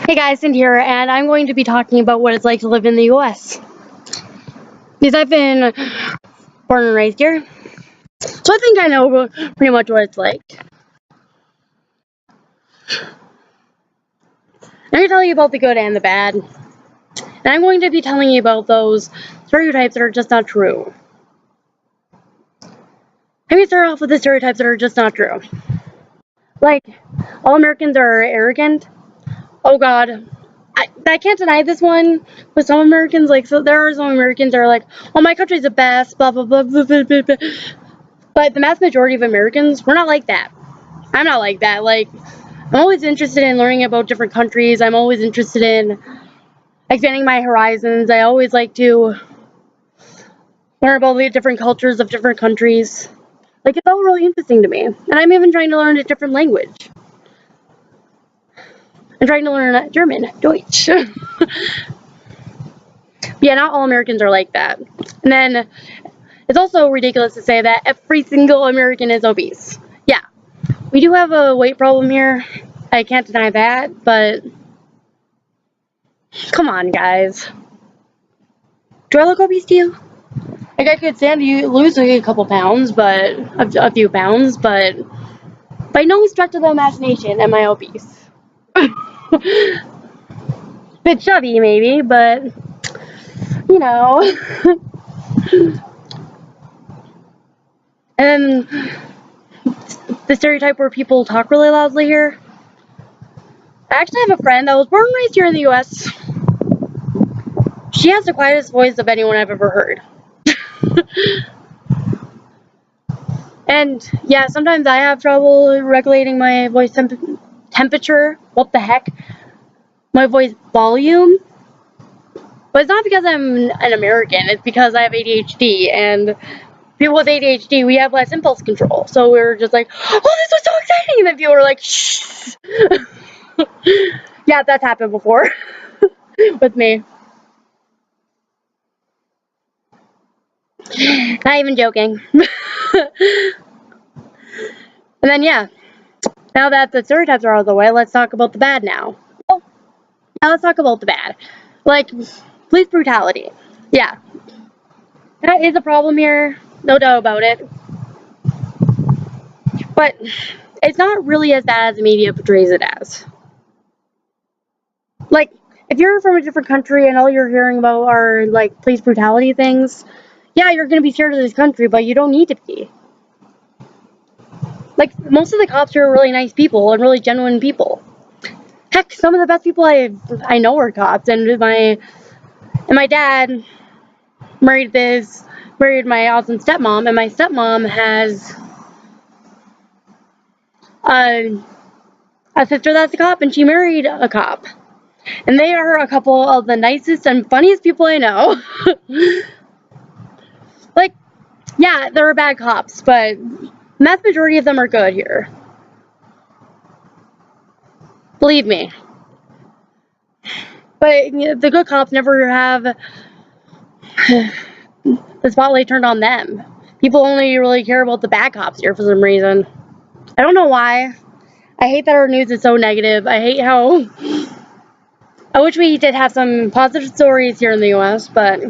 Hey guys, Cindy here, and I'm going to be talking about what it's like to live in the US. Because I've been born and raised here, so I think I know pretty much what it's like. I'm going to tell you about the good and the bad, and I'm going to be telling you about those stereotypes that are just not true. I'm going to start off with the stereotypes that are just not true. Like, all Americans are arrogant. Oh god. I can't deny this one with some Americans. Like, so there are some Americans that are like, oh, my country's the best, blah, blah, blah, blah, blah, blah, blah. But the mass majority of Americans, we're not like that. I'm not like that. Like, I'm always interested in learning about different countries. I'm always interested in expanding my horizons. I always like to learn about the different cultures of different countries. Like, it's all really interesting to me. And I'm even trying to learn a different language. I'm trying to learn German, Deutsch. Yeah, not all Americans are like that. And then it's also ridiculous to say that every single American is obese. Yeah, we do have a weight problem here. I can't deny that, but come on, guys. Do I look obese to you? Like, I could stand to lose a couple pounds, but a few pounds, but by no stretch of the imagination am I obese. Bit chubby, maybe, but you know. And then the stereotype where people talk really loudly here. I actually have a friend that was born and raised here in the US. She has the quietest voice of anyone I've ever heard. And yeah, sometimes I have trouble regulating my voice temperature. What the heck? My voice volume. But it's not because I'm an American, it's because I have ADHD, and people with ADHD, we have less impulse control. So we're just like, oh, this was so exciting! And then people are like, shh. Yeah, that's happened before with me. Not even joking. And then, yeah, now that the stereotypes are out of the way, let's talk about the bad now. Well, now let's talk about the bad. Like, police brutality. Yeah, that is a problem here, no doubt about it. But it's not really as bad as the media portrays it as. Like, if you're from a different country and all you're hearing about are, like, police brutality things, yeah, you're gonna be scared of this country, but you don't need to be. Like, most of the cops are really nice people and really genuine people. Heck, some of the best people I know are cops, and my dad married my awesome stepmom, and my stepmom has a sister that's a cop, and she married a cop. And they are a couple of the nicest and funniest people I know. Like, yeah, there are bad cops, but the vast majority of them are good here. Believe me. But the good cops never have the spotlight turned on them. People only really care about the bad cops here for some reason. I don't know why. I hate that our news is so negative. I hate how... I wish we did have some positive stories here in the US, but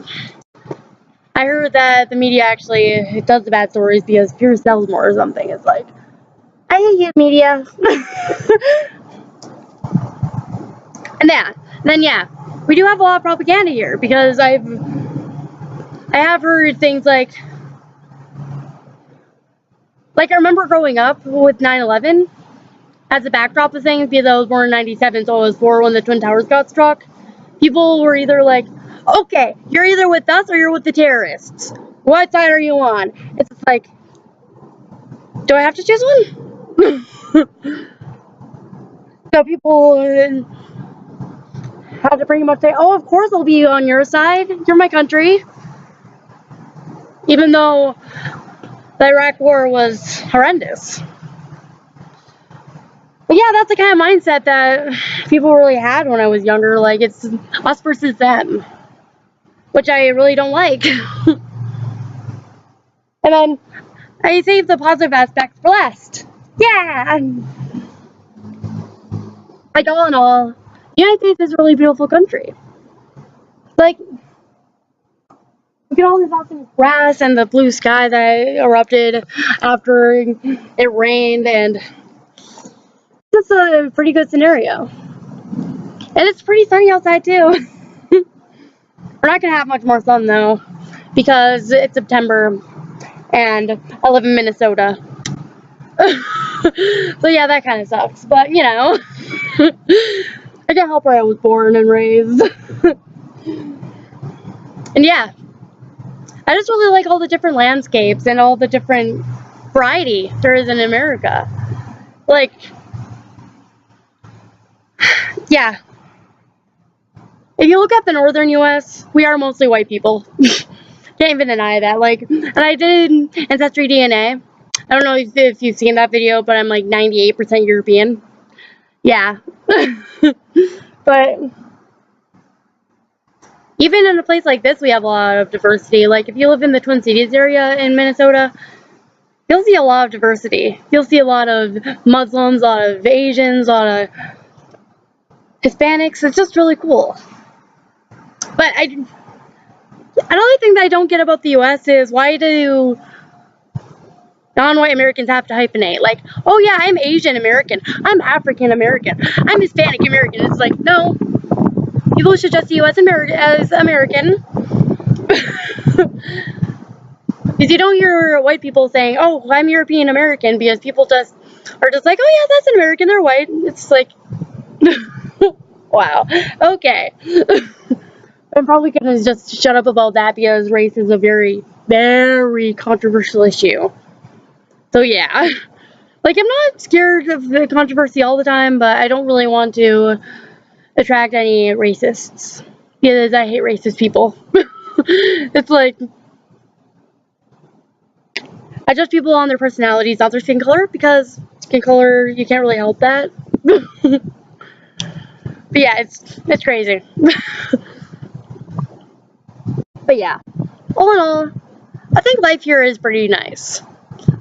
I heard that the media actually does the bad stories because fear sells more or something. It's like, I hate you, media. And then yeah, we do have a lot of propaganda here because I have heard things like I remember growing up with 9/11 as a backdrop of things because I was born in 97, so I was 4 when the Twin Towers got struck. People were either like, okay, you're either with us or you're with the terrorists. What side are you on? It's like, do I have to choose one? So people had to pretty much say, oh, of course I'll be on your side. You're my country. Even though the Iraq War was horrendous. But yeah, that's the kind of mindset that people really had when I was younger. Like, it's us versus them. Which I really don't like. And then I saved the positive aspects for last. Yeah! Like, all in all, The United States is a really beautiful country. Like, look at all this awesome grass and the blue sky that erupted after it rained, and it's a pretty good scenario. And it's pretty sunny outside too. We're not gonna have much more sun though, because it's September and I live in Minnesota. So yeah, that kind of sucks. But you know, I can't help where I was born and raised. And yeah, I just really like all the different landscapes and all the different variety there is in America. Like, yeah. If you look at the northern U.S., we are mostly white people. Can't even deny that. Like, and I did Ancestry DNA. I don't know if you've seen that video, but I'm like 98% European. Yeah. But even in a place like this, we have a lot of diversity. Like, if you live in the Twin Cities area in Minnesota, you'll see a lot of diversity. You'll see a lot of Muslims, a lot of Asians, a lot of Hispanics. It's just really cool. But another thing that I don't get about the U.S. is, why do non-white Americans have to hyphenate? Like, oh yeah, I'm Asian American, I'm African American, I'm Hispanic American. It's like, no, people should just see you as American. Because you don't hear white people saying, oh, I'm European American, because people just are just like, oh yeah, that's an American, they're white. It's like, wow, okay. I'm probably gonna just shut up about that, because race is a very, very controversial issue. So yeah, like, I'm not scared of the controversy all the time, but I don't really want to attract any racists, because I hate racist people. It's like, I judge people on their personalities, not their skin color, because skin color, you can't really help that. But yeah, it's crazy. But yeah, all in all, I think life here is pretty nice.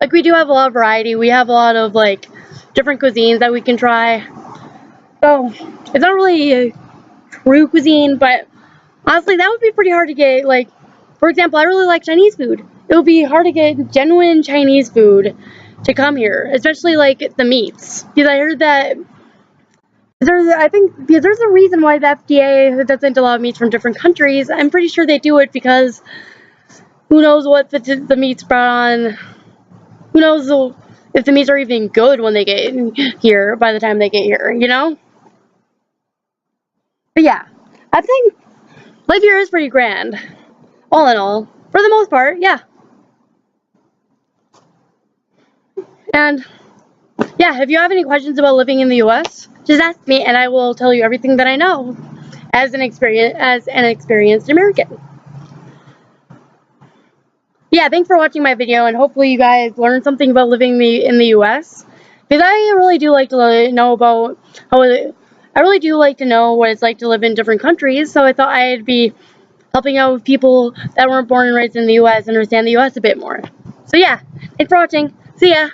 Like, we do have a lot of variety. We have a lot of, like, different cuisines that we can try. So, it's not really a true cuisine, but honestly, that would be pretty hard to get. Like, for example, I really like Chinese food. It would be hard to get genuine Chinese food to come here, especially, like, the meats. Because I heard that because there's a reason why the FDA doesn't allow meats from different countries. I'm pretty sure they do it because who knows what the meat's brought on. Who knows if the meats are even good when they get here, by the time they get here, you know? But yeah, I think life here is pretty grand. All in all, for the most part, yeah. And yeah, if you have any questions about living in the US, just ask me and I will tell you everything that I know as an experienced American. Yeah, thanks for watching my video, and hopefully you guys learned something about living in the US. Because I really do like to know about I really do like to know what it's like to live in different countries, so I thought I'd be helping out with people that weren't born and raised in the US and understand the US a bit more. So yeah, thanks for watching. See ya!